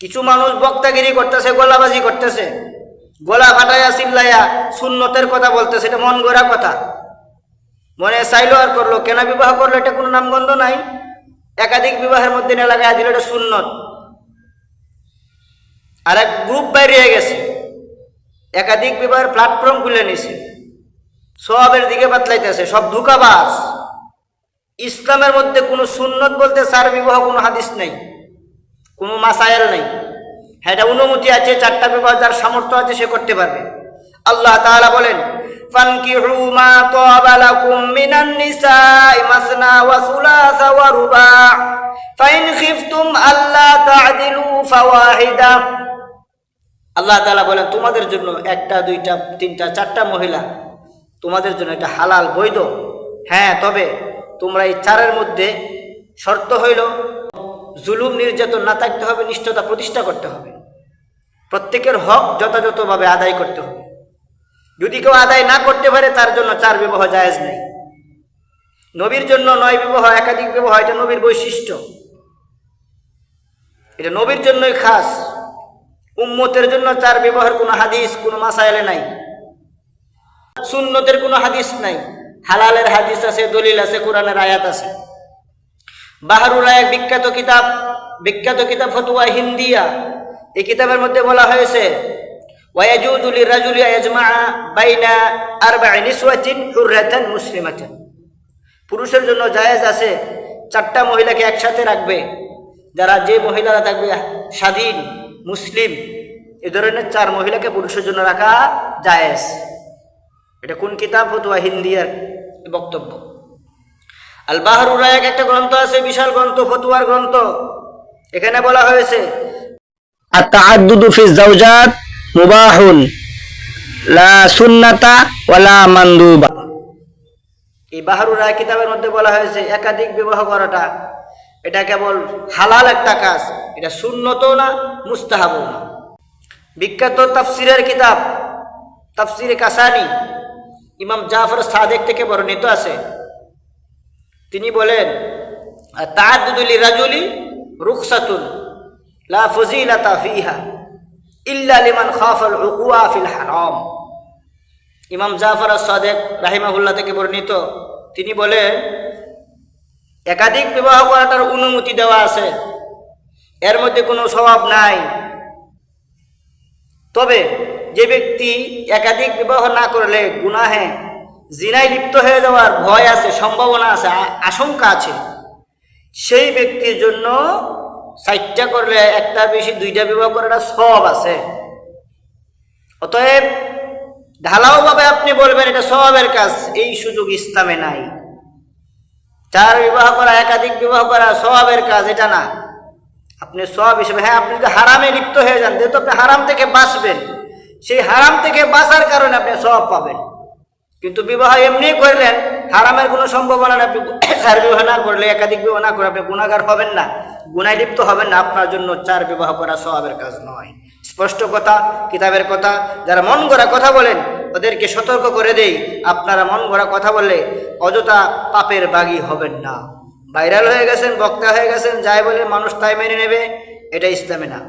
কিছু মানুষ বক্তাগিরি করতেছে, গলাবাজি করতেছে, গলা ফাটাইয়া চিল্লাইয়া সুন্নতের কথা বলতেছে। এটা মন গড়া কথা, মনে চাইলো আর করলো। কেন বিবাহ করলো এটা কোনো নামগন্ধ নাই। একাধিক বিবাহের মধ্যে না লাগাই দিল এটা সুন্নত। আর এক গ্রুপ বাইরে গেছে, একাধিক বিবাহের প্ল্যাটফর্ম খুলে নিছে, সওয়াবের দিকে বাতলাইতেছে। সব ধোঁকাবাজ। ইসলামের মধ্যে কোনো সুন্নত বলতে চার বিবাহ কোনো হাদিস নেই, কোনো মাসায়েল নেই। হ্যাঁ, এটা অনুমতি আছে, 4টা বিবাহ যার সামর্থ্য আছে সে করতে পারবে। আল্লাহ তাআলা বলেন, ফানকিহু মা তাবা লাকুম মিনান নিসাই মাসনা ওয়া সুলাসা ওয়া রুবা ফাইন খিফতুম আল্লা তা'দিলু ফাওয়াহিদা। আল্লাহ তাআলা বলেন, তোমাদের জন্য 1টা 2টা 3টা 4টা মহিলা তোমাদের জন্য এটা হালাল, বৈধ। হ্যাঁ, তবে তোমরা এই 4-এর মধ্যে শর্ত হইল জুলুম নির্যাতন না থাকতে হবে, নিষ্ঠতা প্রতিষ্ঠা করতে হবে, প্রত্যেকের হক যথাযথভাবে আদায় করতে হবে। যদি কেউ আদায় না করতে পারে তার জন্য 4 বিবাহ জায়েজ নেই। নবীর জন্য 9 বিবাহ, একাধিক বিবাহ, এটা নবীর বৈশিষ্ট্য, এটা নবীর জন্যই খাস। উম্মতের জন্য 4 বিবাহের কোনো হাদিস, কোনো মাসায়েলে নাই। সুন্নতের কোনো হাদিস নাই। হালালের হাদিস আছে, দলিল আছে, কোরআনের আয়াত আছে। বাহরুল আয়াত বিখ্যাত কিতাব ফতোয়া হিন্দিয়া, এই কিতাবের মধ্যে বলা হয়েছে, ওয়ায়াজুজু লিরাজুলি ইয়াজমা বাইনা আরবা'i নিসওয়াতিন হুররাতান মুসলিমাতান। পুরুষের জন্য জায়েজ আছে 4টা মহিলাকে একসাথে রাখবে, যারা যে মহিলারা থাকবে স্বাধীন মুসলিম, এই ধরনের 4 মহিলাকে পুরুষের জন্য রাখা জায়েজ। এটা কোন কিতাব? ফতোয়া হিন্দিয়ার বক্তব্য। আল বাহরুর রায়াক একটা গ্রন্থ আছে, বিশাল গ্রন্থ, ফতোয়ার গ্রন্থ। এখানে বলা হয়েছে, আত-তাআদ্দুদু ফি যাওজাত মুবাহুন লা সুন্নাতা ওয়ালা মানদুবা। এই বাহরুর রায়াক কিতাবের মধ্যে বলা হয়েছে একাধিক বিবাহ করাটা এটা কেবল হালাল একটা কাজ, এটা সুন্নতও না, মুস্তাহাবও না। বিখ্যাত তাফসিরের কিতাব তাফসিরে কাসানি, ইমাম জাফর সাদেক থেকে বর্ণিত আছে। তিনি বলেন, তাআদ্দুদু লিরাজুলি রুখসাতুন লা ফজিলাতা ফিহা ইল্লা লিমান খাফাল উকুয়া ফিল হারাম। ইমাম জাফর সাদেক রাহিমাহুল্লাহ থেকে বর্ণিত, তিনি বলেন একাধিক বিবাহ করাটার অনুমতি দেওয়া আছে, এর মধ্যে কোনো সওয়াব নাই। তবে যে ব্যক্তি একাধিক বিবাহ না করলে গুনাহে জিনায় লিপ্ত হয়ে যাওয়ার ভয় আছে, সম্ভাবনা আছে, আশঙ্কা আছে, সেই ব্যক্তির জন্য 4টা করলে 1টার বেশি 2টা বিবাহ করাটা সওয়াব আছে। অতএব ঢালাওভাবে আপনি বলবেন এটা সওয়াবের কাজ, এই সুযোগ ইসলামে নাই। 4 বিবাহ করা, একাধিক বিবাহ করা সওয়াবের কাজ, এটা না। আপনি সওয়াব হিসেবে, হ্যাঁ, আপনি যদি হারামে লিপ্ত হয়ে যান, যেহেতু আপনি হারাম থেকে বাঁচবেন, সেই হারাম থেকে বাঁচার কারণে আপনি সওয়াব পাবেন। কিন্তু বিবাহ এমনি করলেন, হারামের কোনো সম্ভাবনা নেই। আপনি 4 বিবাহ না করলে, একাধিক বিবাহ না করে আপনি গুনাহগার হবেন না, গুনায় লিপ্ত হবেন না। আপনার জন্য 4 বিবাহ করা সওয়াবের কাজ নয়। স্পষ্ট কথা, কিতাবের কথা। যারা মন গড়া কথা বলেন ওদেরকে সতর্ক করে দেই, আপনারা মন গড়া কথা বললে অযথা পাপের বাগী হবেন না। ভাইরাল হয়ে গেছেন, বক্তা হয়ে গেছেন, যাই বলে মানুষ তাই মেনে নেবে, এটা ইসলামে না।